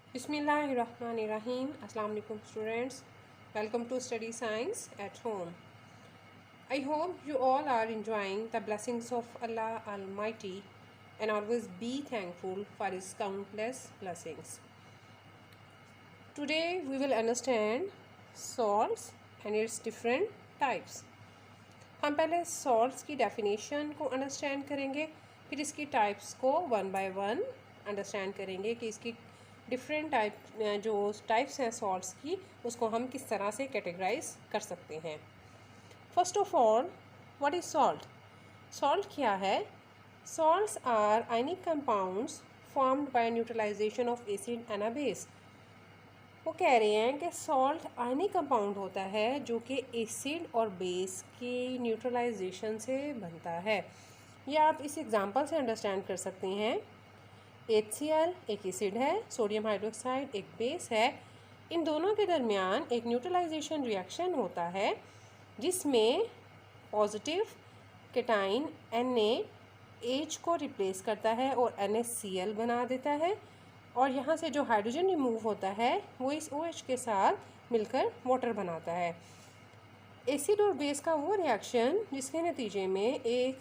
Bismillahirrahmanirrahim. Assalamu alaikum students. Welcome to Study Science at Home. I hope you all are enjoying the blessings of Allah Almighty and always be thankful for His countless blessings. Today we will understand salts and its different types. हम पहले salts की definition को understand करेंगे, फिर इसकी types को one by one understand करेंगे कि इसकी डिफरेंट जो टाइप्स हैं सॉल्ट्स की उसको हम किस तरह से कैटेगराइज कर सकते हैं। First of all, what is salt? Salt क्या है? Salts are ionic compounds formed by neutralisation of acid and a base. वो कह रहे हैं कि सॉल्ट आयनिक कंपाउंड होता है जो कि एसिड और बेस की न्यूट्रलाइजेशन से बनता है। ये आप इस एग्जांपल से अंडरस्टैंड कर सकते हैं। HCl एक एसिड है, सोडियम हाइड्रोक्साइड एक बेस है। इन दोनों के दरमियान एक न्यूट्रलाइजेशन रिएक्शन होता है जिसमें पॉजिटिव केटाइन NaH को रिप्लेस करता है और NaCl बना देता है, और यहाँ से जो हाइड्रोजन रिमूव होता है वो इस OH के साथ मिलकर वाटर बनाता है। एसिड और बेस का वो रिएक्शन जिसके नतीजे में एक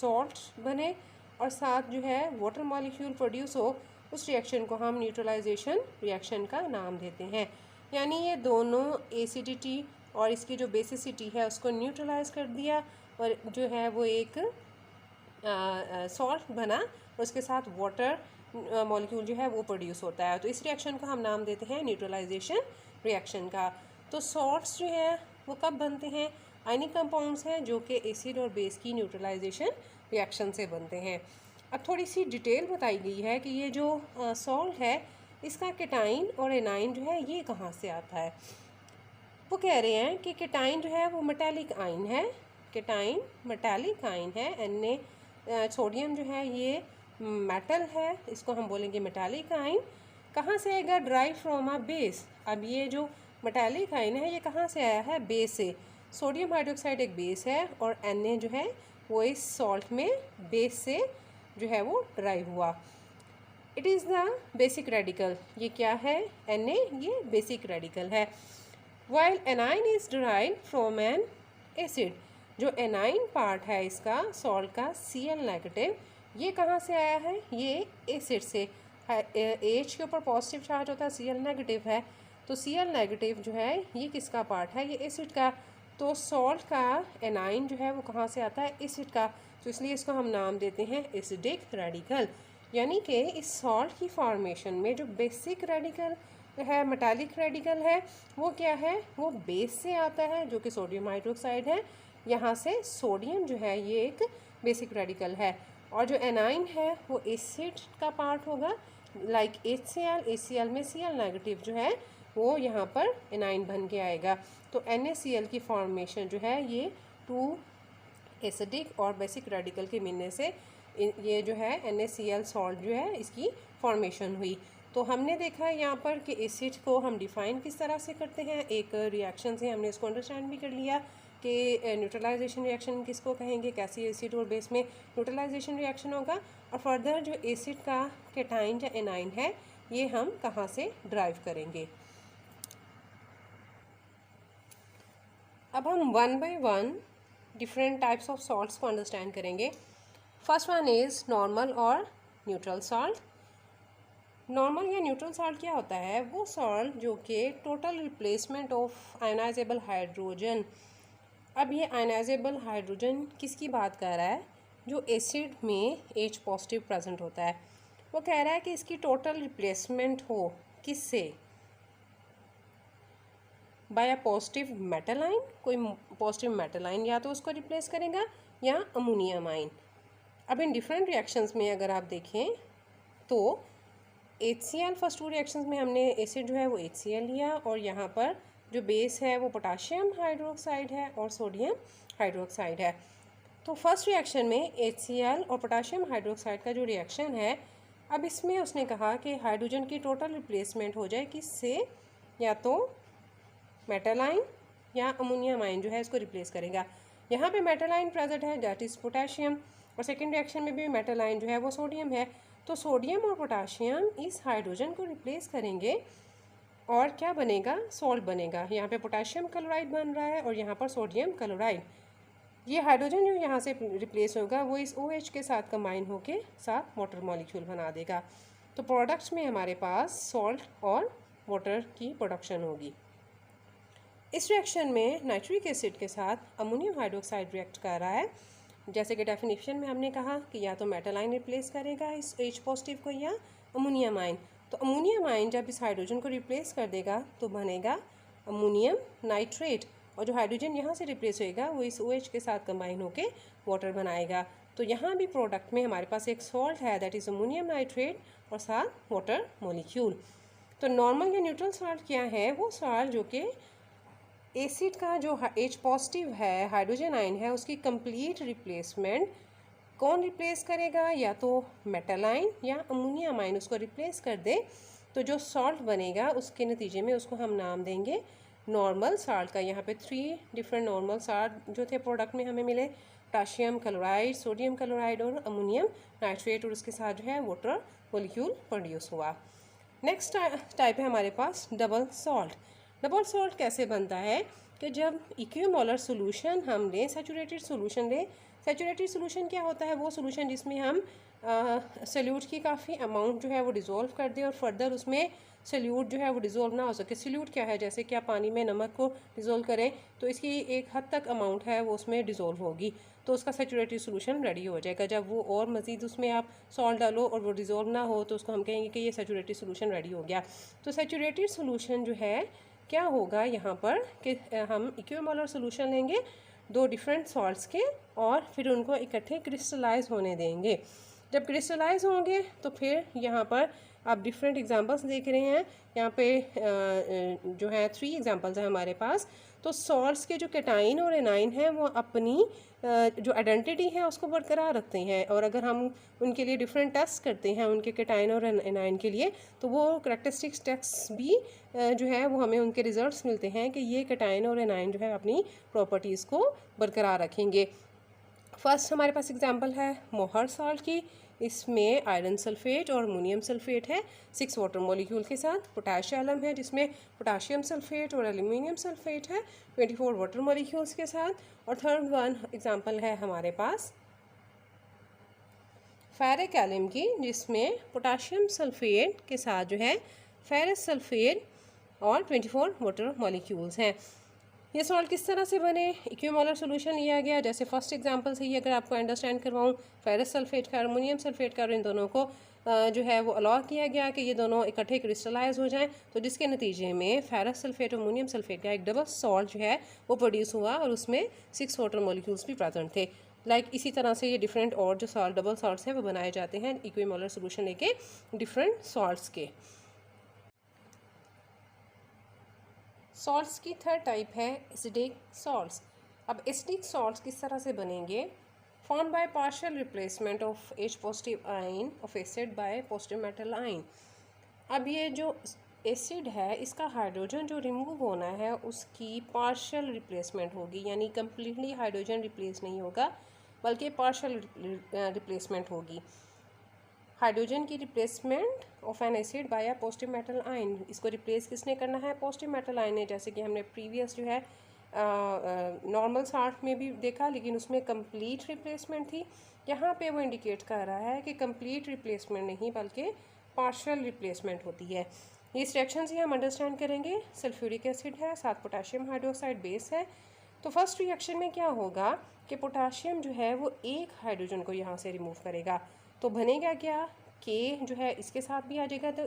सॉल्ट बने और साथ जो है वाटर मॉलिक्यूल प्रोड्यूस हो, उस रिएक्शन को हम न्यूट्रलाइजेशन रिएक्शन का नाम देते हैं। यानी ये दोनों एसिडिटी और इसकी जो बेसिसिटी है उसको न्यूट्रलाइज कर दिया और जो है वो एक सॉल्ट बना और उसके साथ वाटर मॉलिक्यूल जो है वो प्रोड्यूस होता है। तो इस रिएक्शन को हम नाम देते हैं न्यूट्रलाइजेशन रिएक्शन का। तो सॉल्ट्स जो है वो कब बनते हैं? आयनिक कंपाउंड्स हैं जो कि एसिड और बेस की न्यूट्रलाइजेशन रिएक्शन से बनते हैं। अब थोड़ी सी डिटेल बताई गई है कि ये जो सॉल्ट है इसका केटाइन और एनाइन जो है ये कहाँ से आता है। वो कह रहे हैं कि केटाइन जो है वो मेटालिक आयन है, केटाइन मेटालिक आयन है। सोडियम जो है ये मेटल है, इसको हम बोलेंगे मेटालिक आयन। कहाँ से आएगा? Drive from a base. अब ये जो मेटालिक आयन है ये कहाँ से आया है? बेस से। सोडियम हाइड्रोक्साइड एक बेस है और Na जो है वो इस सॉल्ट में बेस से जो है वो ड्राइव हुआ। It is the basic radical. ये क्या है? Na ये बेसिक रेडिकल है। While A9 is derived from N acid. जो एनाइन पार्ट है इसका सॉल्ट का Cl नेगेटिव, ये कहाँ से आया है? ये एसिड से। H के ऊपर पॉजिटिव चार्ज होता है, Cl नेगेटिव है, तो Cl नेगेटिव जो है ये किसका पार्ट है? ये एसिड का। तो सॉल्ट का एनाइन जो है वो कहाँ से आता है? एसिड का। तो इसलिए इसको हम नाम देते हैं एसिडिक रेडिकल। यानी कि इस सॉल्ट की फॉर्मेशन में जो बेसिक रेडिकल है, मेटालिक रेडिकल है, वो क्या है? वो बेस से आता है जो कि सोडियम हाइड्रोक्साइड है। यहाँ से सोडियम जो है ये एक बेसिक रेडिकल है, और जो एनाइन है वो एसिड का पार्ट होगा, लाइक HCl में Cl नेगेटिव जो है वो यहाँ पर एनाइन बन के आएगा। तो NaCl की फॉर्मेशन जो है ये टू एसिडिक और बेसिक रेडिकल के मिलने से ये जो है NaCl सॉल्ट जो है इसकी फॉर्मेशन हुई। तो हमने देखा है यहाँ पर कि एसिड को हम डिफ़ाइन किस तरह से करते हैं। एक रिएक्शन से हमने इसको अंडरस्टैंड भी कर लिया कि न्यूट्रलाइजेशन रिएक्शन किसको कहेंगे, कैसे एसिड और बेस में न्यूट्रलाइजेशन रिएक्शन होगा, और फर्दर जो एसिड का केटाइन या एनाइन है ये हम कहाँ से ड्राइव करेंगे। अब हम one by one different types of salts को अंडरस्टैंड करेंगे। फर्स्ट वन इज़ नॉर्मल और न्यूट्रल सॉल्ट। नॉर्मल या न्यूट्रल सॉल्ट क्या होता है? वो सॉल्ट जो कि total replacement of ionisable hydrogen. अब ये आयनाइजेबल हाइड्रोजन किसकी बात कर रहा है? जो एसिड में H पॉजिटिव प्रेजेंट होता है। वो कह रहा है कि इसकी टोटल रिप्लेसमेंट हो किससे? By a positive metal ion. कोई पॉजिटिव मेटल आयन या तो उसको रिप्लेस करेगा या अमोनियम आयन। अब इन डिफरेंट रिएक्शंस में अगर आप देखें तो HCl फर्स्ट टू रिएक्शंस में हमने एसिड जो है वो HCl लिया, और यहाँ पर जो बेस है वो पोटाशियम हाइड्रोक्साइड है और सोडियम हाइड्रोक्साइड है। तो फर्स्ट रिएक्शन में HCl और पोटाशियम हाइड्रोक्साइड का जो रिएक्शन है, अब इसमें उसने कहा कि हाइड्रोजन की टोटल रिप्लेसमेंट हो जाए किससे? या तो मेटल आयन या अमोनियम आयन जो है इसको रिप्लेस करेगा। यहाँ पे मेटल आयन प्रेजेंट है, दैट इज़ पोटेशियम, और सेकेंड रिएक्शन में भी मेटल आयन जो है वो सोडियम है। तो सोडियम और पोटाशियम इस हाइड्रोजन को रिप्लेस करेंगे और क्या बनेगा, सॉल्ट बनेगा। यहाँ पे पोटाशियम क्लोराइड बन रहा है और यहाँ पर सोडियम क्लोराइड। ये हाइड्रोजन जो यहाँ से रिप्लेस होगा वो इस OH के साथ कंबाइन होके साथ वाटर मॉलिक्यूल बना देगा। तो प्रोडक्ट्स में हमारे पास सॉल्ट और वाटर की प्रोडक्शन होगी। इस रिएक्शन में नाइट्रिक एसिड के साथ अमोनियम हाइड्रोक्साइड रिएक्ट कर रहा है। जैसे कि डेफिनेशन में हमने कहा कि या तो मेटल आयन रिप्लेस करेगा इस H पॉजिटिव को या अमोनियम आयन। तो अमोनियम आयन जब इस हाइड्रोजन को रिप्लेस कर देगा तो बनेगा अमोनियम नाइट्रेट, और जो हाइड्रोजन यहाँ से रिप्लेस होएगा वो इस OH के साथ कंबाइन होके वाटर बनाएगा। तो यहाँ भी प्रोडक्ट में हमारे पास एक सॉल्ट है, दैट इज़ अमोनियम नाइट्रेट, और साथ वाटर मॉलिक्यूल। तो नॉर्मल या न्यूट्रल सॉल्ट क्या है, वो सॉल्ट जो कि एसिड का जो H पॉजिटिव है, हाइड्रोजन आयन है, उसकी कंप्लीट रिप्लेसमेंट कौन रिप्लेस करेगा, या तो मेटल आयन या अमोनियम आयन उसको रिप्लेस कर दे। तो जो सॉल्ट बनेगा उसके नतीजे में उसको हम नाम देंगे नॉर्मल सॉल्ट का। यहाँ पे 3 डिफरेंट नॉर्मल सॉल्ट जो थे प्रोडक्ट में हमें मिले, पोटाशियम क्लोराइड, सोडियम क्लोराइड और अमोनियम नाइट्रेट, और उसके साथ जो है वाटर मॉलिक्यूल प्रोड्यूस हुआ। नेक्स्ट टाइप है हमारे पास डबल सॉल्ट। डबल सॉल्ट कैसे बनता है कि जब इक्विमोलर सोल्यूशन हम लें, सैचुरेटेड सोल्यूशन लें। सैचुरेटेड सोल्यूशन क्या होता है, वो सोल्यूशन जिसमें हम सल्यूट की काफ़ी अमाउंट जो है वो डिज़ोल्व कर दें और फर्दर उसमें सल्यूट जो है वो डिज़ोल्व ना हो सके। सल्यूट क्या है, जैसे कि आप पानी में नमक को डिज़ोल्व करें तो इसकी एक हद तक अमाउंट है वो उसमें डिज़ोल्व होगी, तो उसका सैचुरेटेड सोल्यूशन रेडी हो जाएगा। जब वो और मज़ीद उसमें आप सॉल्ट डालो और वो डिज़ोल्व ना हो तो उसको हम कहेंगे कि ये सैचुरेटेड सोल्यूशन रेडी हो गया। तो सैचुरेटेड सोल्यूशन जो है क्या होगा यहाँ पर कि हम इक्विमोलर सोल्यूशन लेंगे 2 डिफरेंट सॉल्ट्स के और फिर उनको इकट्ठे क्रिस्टलाइज होने देंगे। जब क्रिस्टलाइज होंगे तो फिर यहाँ पर आप डिफरेंट एग्जांपल्स देख रहे हैं। यहाँ पे जो है 3 एग्जांपल्स हैं हमारे पास। तो सॉल्ट्स के जो कैटाइन और एनाइन हैं वो अपनी जो आइडेंटिटी है उसको बरकरार रखते हैं, और अगर हम उनके लिए डिफरेंट टेस्ट करते हैं उनके कैटाइन और एनाइन के लिए तो वो करैक्टरिस्टिक्स टेस्ट भी जो है वो हमें उनके रिजल्ट्स मिलते हैं कि ये कैटाइन और एनाइन जो है अपनी प्रॉपर्टीज़ को बरकरार रखेंगे। फर्स्ट हमारे पास एग्जांपल है मोहर सॉल्ट की। इसमें आयरन सल्फेट और अमोनियम सल्फेट है 6 वाटर मॉलिक्यूल के साथ। पोटाशियम है जिसमें पोटाशियम सल्फेट और एल्यूमिनियम सल्फेट है 24 वाटर मॉलिक्यूल्स के साथ। और थर्ड वन एग्जांपल है हमारे पास फेरिक एलिम की, जिसमें पोटाशियम सल्फेट के साथ जो है फेरस सल्फेट और 24 वाटर मॉलिक्यूल्स हैं। ये सॉल्ट किस तरह से बने, इक्विमोलर सोल्यूशन लिया गया। जैसे फर्स्ट एग्जांपल से ही अगर आपको अंडरस्टैंड करवाऊँ, फेरस सल्फेट का, अमोनियम सल्फेट का, और इन दोनों को जो है वो अलाउ किया गया कि ये दोनों इकट्ठे क्रिस्टलाइज हो जाएं, तो जिसके नतीजे में फेरस सल्फेट और अमोनियम सल्फेट का एक डबल सॉल्ट जो है वो प्रोड्यूस हुआ और उसमें 6 वाटर मॉलिक्यूल्स भी प्रेजेंट थे। इसी तरह से ये डिफरेंट और जो सॉल्ट डबल सॉल्ट्स हैं वो बनाए जाते हैं इक्विमोलर सोल्यूशन लेके डिफरेंट सॉल्ट्स के। सॉल्ट्स की थर्ड टाइप है एसिडिक सॉल्ट्स। अब एसिडिक सॉल्ट्स किस तरह से बनेंगे, form by partial replacement of H positive ion of acid by positive metal ion. अब ये जो एसिड है इसका हाइड्रोजन जो रिमूव होना है उसकी पार्शियल रिप्लेसमेंट होगी, यानी कम्प्लीटली हाइड्रोजन रिप्लेस नहीं होगा बल्कि पार्शियल रिप्लेसमेंट होगी। हाइड्रोजन की replacement of N acid by a positive metal ion, इसको रिप्लेस किसने करना है, पॉजिटिव मेटल आयन ने। जैसे कि हमने प्रीवियस जो है नॉर्मल सॉल्ट में भी देखा, लेकिन उसमें कंप्लीट रिप्लेसमेंट थी। यहाँ पे वो इंडिकेट कर रहा है कि कंप्लीट रिप्लेसमेंट नहीं बल्कि पार्शियल रिप्लेसमेंट होती है। इस रिएक्शन से हम अंडरस्टैंड करेंगे सल्फ्यूरिक एसिड है, साथ पोटाशियम हाइड्रोक्साइड बेस है। तो फर्स्ट रिएक्शन में क्या होगा कि पोटाशियम जो है वो एक हाइड्रोजन को यहाँ से रिमूव करेगा, तो बनेगा क्या, के जो है इसके साथ भी आ जाएगा तो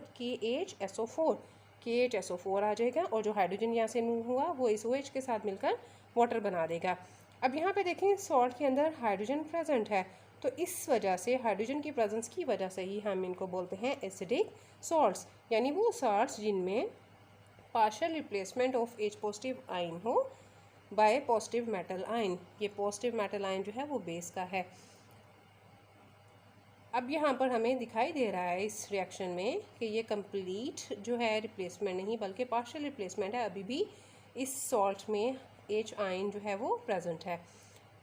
KHSO4 आ जाएगा, और जो हाइड्रोजन यहाँ से मूव हुआ वो इस OH के साथ मिलकर वाटर बना देगा। अब यहाँ पे देखें सॉल्ट के अंदर हाइड्रोजन प्रेजेंट है, तो इस वजह से हाइड्रोजन की प्रेजेंस की वजह से ही हम इनको बोलते हैं एसिडिक सॉल्ट्स, यानी वो सॉल्ट्स जिनमें partial replacement of H positive ion हो बाय पॉजिटिव मेटल आयन। ये पॉजिटिव मेटल आयन जो है वो बेस का है। अब यहाँ पर हमें दिखाई दे रहा है इस रिएक्शन में कि ये कंप्लीट जो है रिप्लेसमेंट नहीं बल्कि पार्शियल रिप्लेसमेंट है, अभी भी इस सॉल्ट में H आयन जो है वो प्रेजेंट है।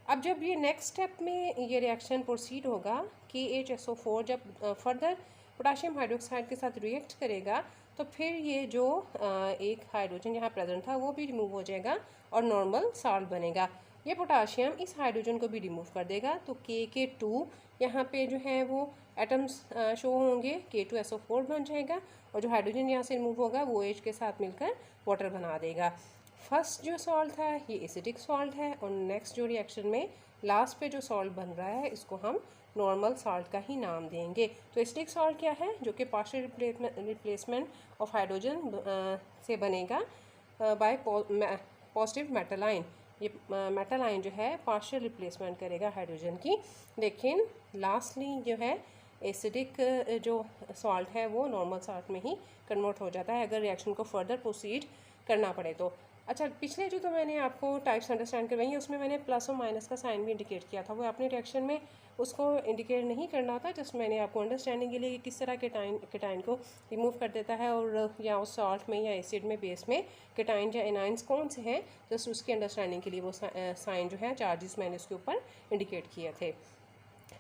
अब जब ये नेक्स्ट स्टेप में ये रिएक्शन प्रोसीड होगा KHSO4 जब फर्दर पोटाशियम हाइड्रोक्साइड के साथ रिएक्ट करेगा तो फिर ये जो एक हाइड्रोजन यहाँ प्रेजेंट था वो भी रिमूव हो जाएगा और नॉर्मल सॉल्ट बनेगा। ये पोटाशियम इस हाइड्रोजन को भी रिमूव कर देगा तो K2 यहाँ पे जो है वो एटम्स शो होंगे, K2SO4 बन जाएगा और जो हाइड्रोजन यहाँ से रिमूव होगा वो OH के साथ मिलकर वाटर बना देगा। फर्स्ट जो सॉल्ट था ये एसिडिक सॉल्ट है और नेक्स्ट जो रिएक्शन में लास्ट पे जो सॉल्ट बन रहा है इसको हम नॉर्मल सॉल्ट का ही नाम देंगे। तो एसिडिक सॉल्ट क्या है, जो कि पार्शियल रिप्लेसमेंट ऑफ हाइड्रोजन से बनेगा बाय पॉजिटिव मेटल आयन। ये मेटल आयन जो है पार्शियल रिप्लेसमेंट करेगा हाइड्रोजन की, लेकिन लास्टली जो है एसिडिक जो सॉल्ट है वो नॉर्मल सॉल्ट में ही कन्वर्ट हो जाता है अगर रिएक्शन को फर्दर प्रोसीड करना पड़े तो। अच्छा, पिछले जो तो मैंने आपको टाइप्स अंडरस्टैंड करवाई है उसमें मैंने प्लस और माइनस का साइन भी इंडिकेट किया था, वो अपने रिएक्शन में उसको इंडिकेट नहीं करना था, जस्ट मैंने आपको अंडरस्टैंडिंग के लिए कि किस तरह केटाइन को रिमूव कर देता है और या उस सॉल्ट में या एसिड में बेस में केटाइन या एनाइंस कौन से हैं, जस्ट उसकी अंडरस्टैंडिंग के लिए वो साइन जो है चार्जेस मैंने उसके ऊपर इंडिकेट किए थे।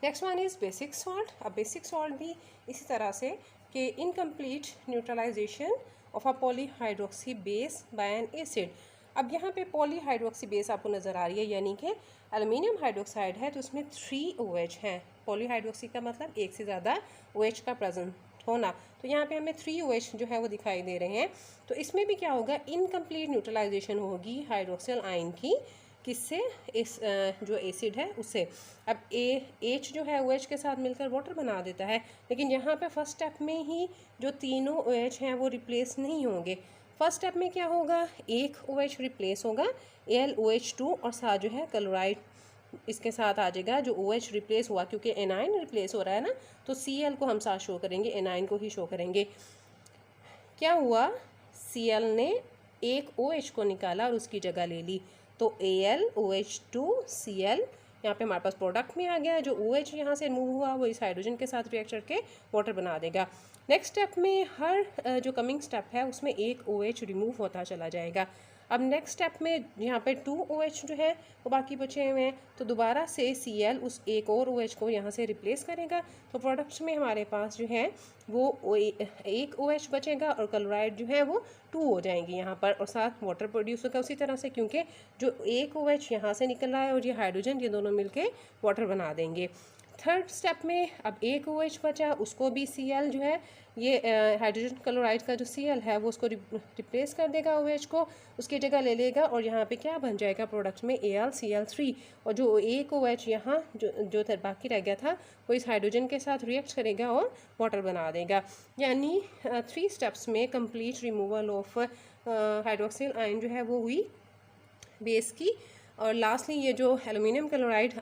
Next one is basic salt. अब बेसिक सॉल्ट भी इसी तरह से कि incomplete neutralisation of a polyhydroxy base by an acid. अब यहाँ पे पॉलीहाइड्रोक्सी बेस आपको नज़र आ रही है, यानी कि एल्युमिनियम हाइड्रोक्साइड है तो उसमें 3 OH हैं। पॉलीहाइड्रोक्सी का मतलब एक से ज़्यादा OH का प्रेजेंट होना, तो यहाँ पे हमें 3 OH जो है वो दिखाई दे रहे हैं। तो इसमें भी क्या होगा, इनकम्प्लीट न्यूट्रलाइजेशन होगी हाइड्रोक्सिल आयन की, किससे, इस जो एसिड है उससे। अब H जो है OH के साथ मिलकर वाटर बना देता है, लेकिन यहाँ पे फर्स्ट स्टेप में ही जो तीनों OH हैं वो रिप्लेस नहीं होंगे। फर्स्ट स्टेप में क्या होगा, एक OH रिप्लेस होगा AlOH2 और साथ जो है क्लोराइड इसके साथ आ जाएगा। जो OH रिप्लेस हुआ क्योंकि एनाइन रिप्लेस हो रहा है ना, तो Cl को हम साथ शो करेंगे, एनाइन को ही शो करेंगे। क्या हुआ, Cl ने एक OH को निकाला और उसकी जगह ले ली, तो AlOH2Cl यहाँ पे हमारे पास प्रोडक्ट में आ गया। जो OH यहाँ से रिमूव हुआ वो इस हाइड्रोजन के साथ रिएक्ट करके वाटर बना देगा। नेक्स्ट स्टेप में हर जो कमिंग स्टेप है उसमें एक OH रिमूव होता चला जाएगा। अब नेक्स्ट स्टेप में यहाँ पे 2 OH जो है वो बाकी बचे हुए हैं, तो दोबारा से Cl उस एक और OH को यहाँ से रिप्लेस करेगा, तो प्रोडक्ट्स में हमारे पास जो है वो एक OH बचेगा और क्लोराइड जो है वो 2 हो जाएंगी यहाँ पर, और साथ वाटर प्रोड्यूस होगा उसी तरह से, क्योंकि जो एक OH यहाँ से निकल रहा है और ये हाइड्रोजन, ये दोनों मिलके वाटर बना देंगे। थर्ड स्टेप में अब एक OH बचा, उसको भी Cl जो है ये हाइड्रोजन क्लोराइड का जो Cl है वो उसको रिप्लेस कर देगा, OH को उसकी जगह ले लेगा और यहाँ पे क्या बन जाएगा प्रोडक्ट में AlCl3, और जो एक OH यहाँ जो बाकी रह गया था वो इस हाइड्रोजन के साथ रिएक्ट करेगा और वाटर बना देगा। यानी 3 स्टेप्स में complete removal of hydroxyl ion जो है वो हुई बेस की। और लास्टली ये जो एल्युमिनियम क्लोराइड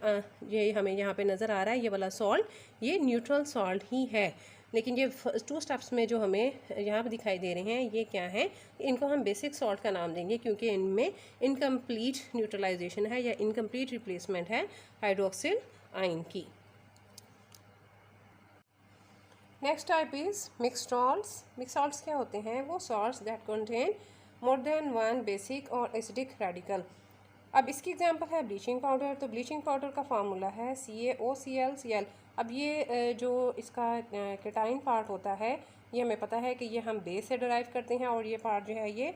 ये हमें यहाँ पे नज़र आ रहा है, ये वाला सॉल्ट ये न्यूट्रल सॉल्ट ही है, लेकिन ये 2 स्टेप्स में जो हमें यहाँ पे दिखाई दे रहे हैं ये क्या हैं, इनको हम बेसिक सॉल्ट का नाम देंगे क्योंकि इनमें इनकम्प्लीट न्यूट्रलाइजेशन है या इनकम्प्लीट रिप्लेसमेंट है हाइड्रोक्सिल आयन की। Next type is mixed salts. Mixed salts क्या होते हैं, वो salts that contain more than one basic और एसिडिक रेडिकल। अब इसकी एग्जांपल है ब्लीचिंग पाउडर। तो ब्लीचिंग पाउडर का फार्मूला है CaOClCl। अब ये जो इसका केटाइन पार्ट होता है ये हमें पता है कि ये हम बेस से डराइव करते हैं और ये पार्ट जो है ये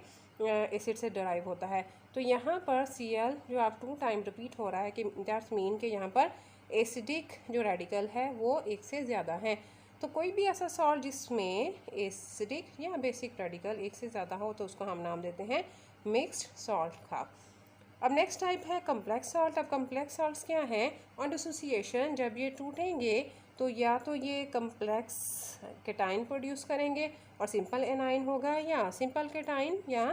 एसिड से डराइव होता है। तो यहाँ पर Cl जो आप 2 टाइम रिपीट हो रहा है कि दैट्स मीन कि यहाँ पर एसिडिक जो रेडिकल है वो एक से ज़्यादा है। तो कोई भी ऐसा सॉल्ट जिसमें एसिडिक या बेसिक रेडिकल एक से ज़्यादा हो तो उसको हम नाम देते हैं मिक्स्ड सॉल्ट का। अब नेक्स्ट टाइप है कम्प्लेक्स सॉल्ट। अब कम्प्लेक्स सॉल्ट्स क्या हैं, ऑन डिसोसिएशन जब ये टूटेंगे तो या तो ये कम्प्लेक्स केटाइन प्रोड्यूस करेंगे और सिंपल एनाइन होगा, या सिंपल केटाइन या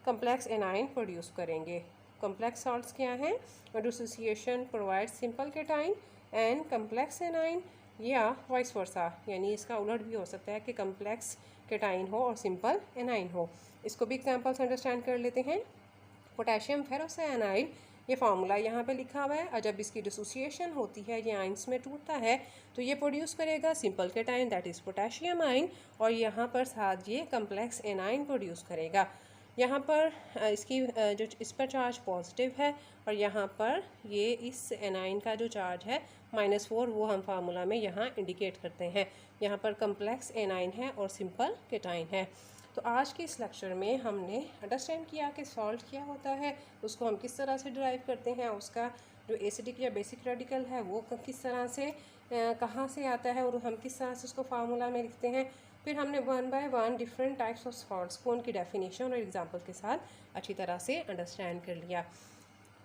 कम्प्लेक्स एनाइन प्रोड्यूस करेंगे। कम्प्लेक्स सॉल्ट्स क्या हैं, on dissociation provide simple cation and complex A9, या वाइस वर्सा, यानी इसका उलट भी हो सकता है कि कम्प्लेक्स केटाइन हो और सिंपल एनाइन हो। इसको भी एग्जाम्पल्स अंडरस्टैंड कर लेते हैं। पोटेशियम फेरोसाइनाइड, ये फार्मूला यहाँ पे लिखा हुआ है, और जब इसकी डिसोसिएशन होती है ये आइंस में टूटता है तो ये प्रोड्यूस करेगा simple cation that is potassium आइन, और यहाँ पर साथ ये कम्प्लेक्स एनाइन प्रोड्यूस करेगा। यहाँ पर इसकी जो इस पर चार्ज पॉजिटिव है और यहाँ पर ये इस एनाइन का जो चार्ज है -4 वो हम फार्मूला में यहाँ इंडिकेट करते हैं। यहाँ पर कम्प्लेक्स एनाइन है और सिंपल केटाइन है। तो आज के इस लेक्चर में हमने अंडरस्टैंड किया कि सॉल्ट क्या होता है, उसको हम किस तरह से डिराइव करते हैं, उसका जो एसिडिक या बेसिक रेडिकल है वो किस तरह से कहाँ से आता है और हम किस तरह से उसको फार्मूला में लिखते हैं। फिर हमने 1 by 1 different types of salts को उनकी डेफिनेशन और एग्जांपल के साथ अच्छी तरह से अंडरस्टैंड कर लिया।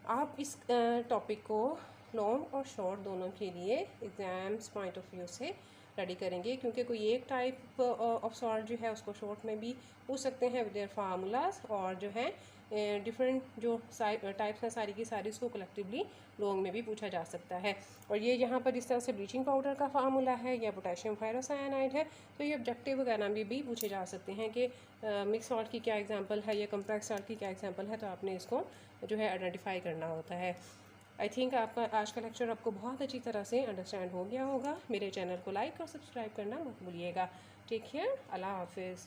आप इस टॉपिक को लॉन्ग और शॉर्ट दोनों के लिए एग्ज़ाम्स पॉइंट ऑफ व्यू से रेडी करेंगे, क्योंकि कोई एक टाइप ऑफ सॉल्ट जो है उसको शॉर्ट में भी पूछ सकते हैं विद देयर फार्मूलाज, और जो है डिफरेंट जो टाइप्स हैं सारी की सारी उसको कलेक्टिवली लॉन्ग में भी पूछा जा सकता है। और ये यहाँ पर जिस तरह से ब्लीचिंग पाउडर का फार्मूला है या पोटेशियम फेरोसाइनाइड है, तो ये ऑब्जेक्टिव वगैरह में भी पूछे जा सकते हैं कि मिक्स सॉल्ट की क्या एग्जांपल है या कम्प्लेक्स सॉल्ट की क्या एग्जांपल है, तो आपने इसको जो है आइडेंटिफाई करना होता है। आई थिंक आपका आज का लेक्चर आपको बहुत अच्छी तरह से अंडरस्टैंड हो गया होगा। मेरे चैनल को लाइक और सब्सक्राइब करना मत भूलिएगा। टेक केयर, अल्लाह हाफिज़।